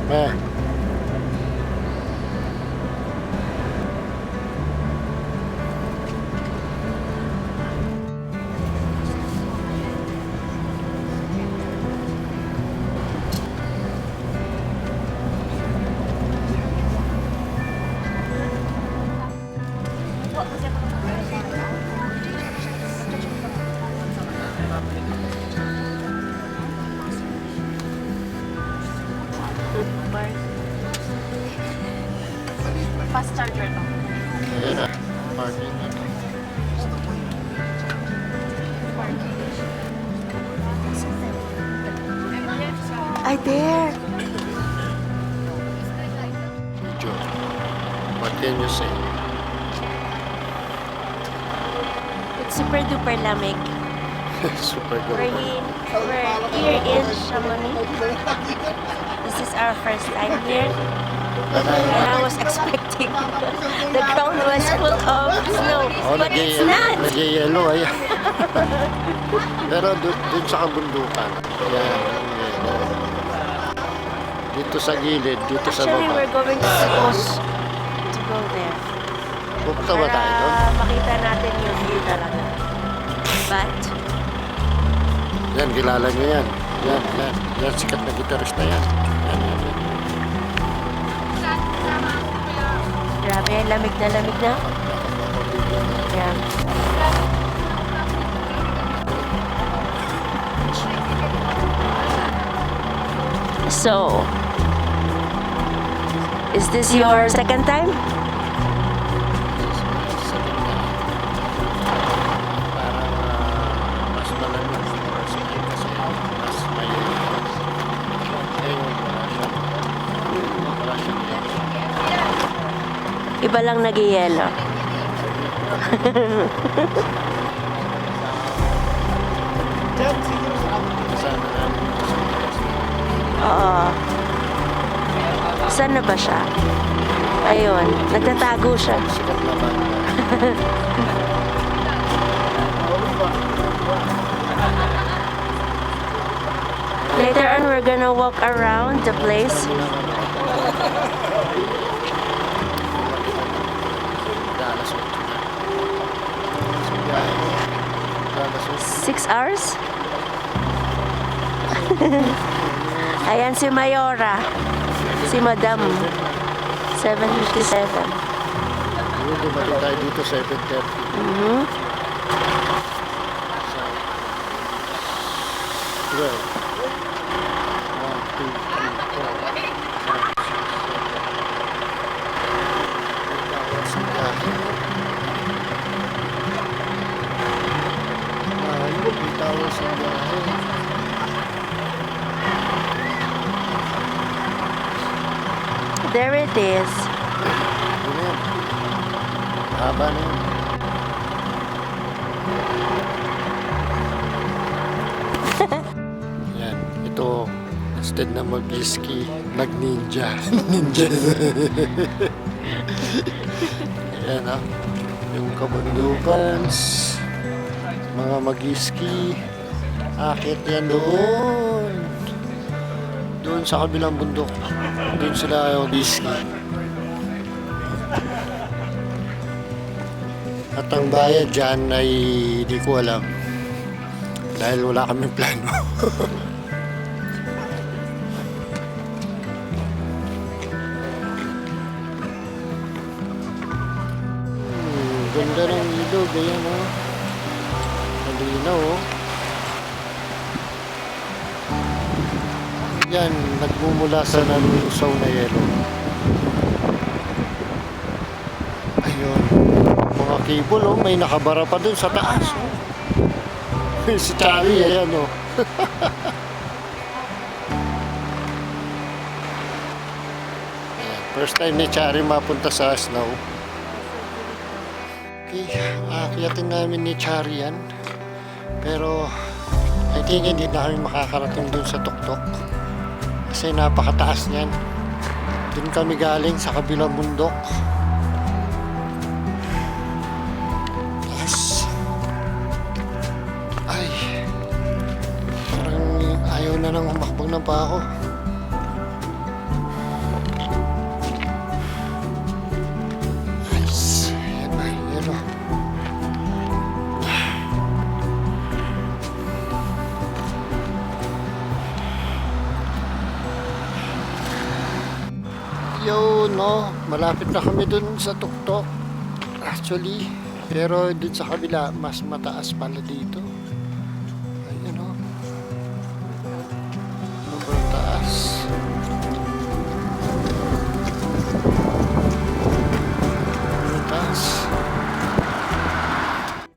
Eh. Fast charger to. Ayan na. Parking na. Ay, there! Joe, what can you say? It's super duper lamig. Super We're good. here in Chamonix. This is our first time here. And I was expecting the ground was full of snow. But it's not! Nag-yellow, ayan. Pero dun sa kabundukan. Ayan. Dito sa gilid, dito sa Actually, baba. we're going to go there. Pupunta ba tayo doon? Para makita natin yung view talaga. But, Yan, kilala niyo yan. Yan. Yan, sikat na gitarist na yan. Yan. grabe, lamig na lamig na. Yan. So, is this your second time? Parang mas malamig sa first time kasi mas may wala siyang Iba lang nag-yelo. sana namin Oo. Saan na ba siya? Ayun, nagtatago siya. sikat na banda. Later on, we're gonna walk around the place. Dalas mo. So, guys, Dalas mo. 6 hours? Ayan si Mayora. Si Madam. 7:57. Dumating tayo dito 7:30. Mhm. Well, 1, 2, 3, 4, 5, 6, 7. Ayun, 8 hours ang biyahe. There it is. Yun na yan. Haba na yun. Yan, ito, instead na mag-ski, nag-ninja. Ninja. Ayan ah, yung kabundukan, mga mag-ski, akit yan doon. Doon sa kabilang bundok, doon sila mag-ski. At ang bayad dyan ay di ko alam. Dahil wala kaming plano. Ganda ng ilog. Ayan o. Malinaw o. Yan, nagmumula sa nalusaw na yelo. Ayun. Mga cable oh, may nakabara pa dun sa taas oh. Si Charlie, ayan oh. First time ni Charlie mapunta sa snow. Okay, aakyatin namin ni Charlie yan. Pero I think hindi na kami makakarating dun sa tuktok. Kasi napakataas niyan. Dun kami galing sa kabilang bundok. Ay, parang ayaw na nang humakbang ng pa ako. Yun, no? Malapit na kami dun sa tuktok. Actually, pero dun sa kabila, mas mataas pala dito.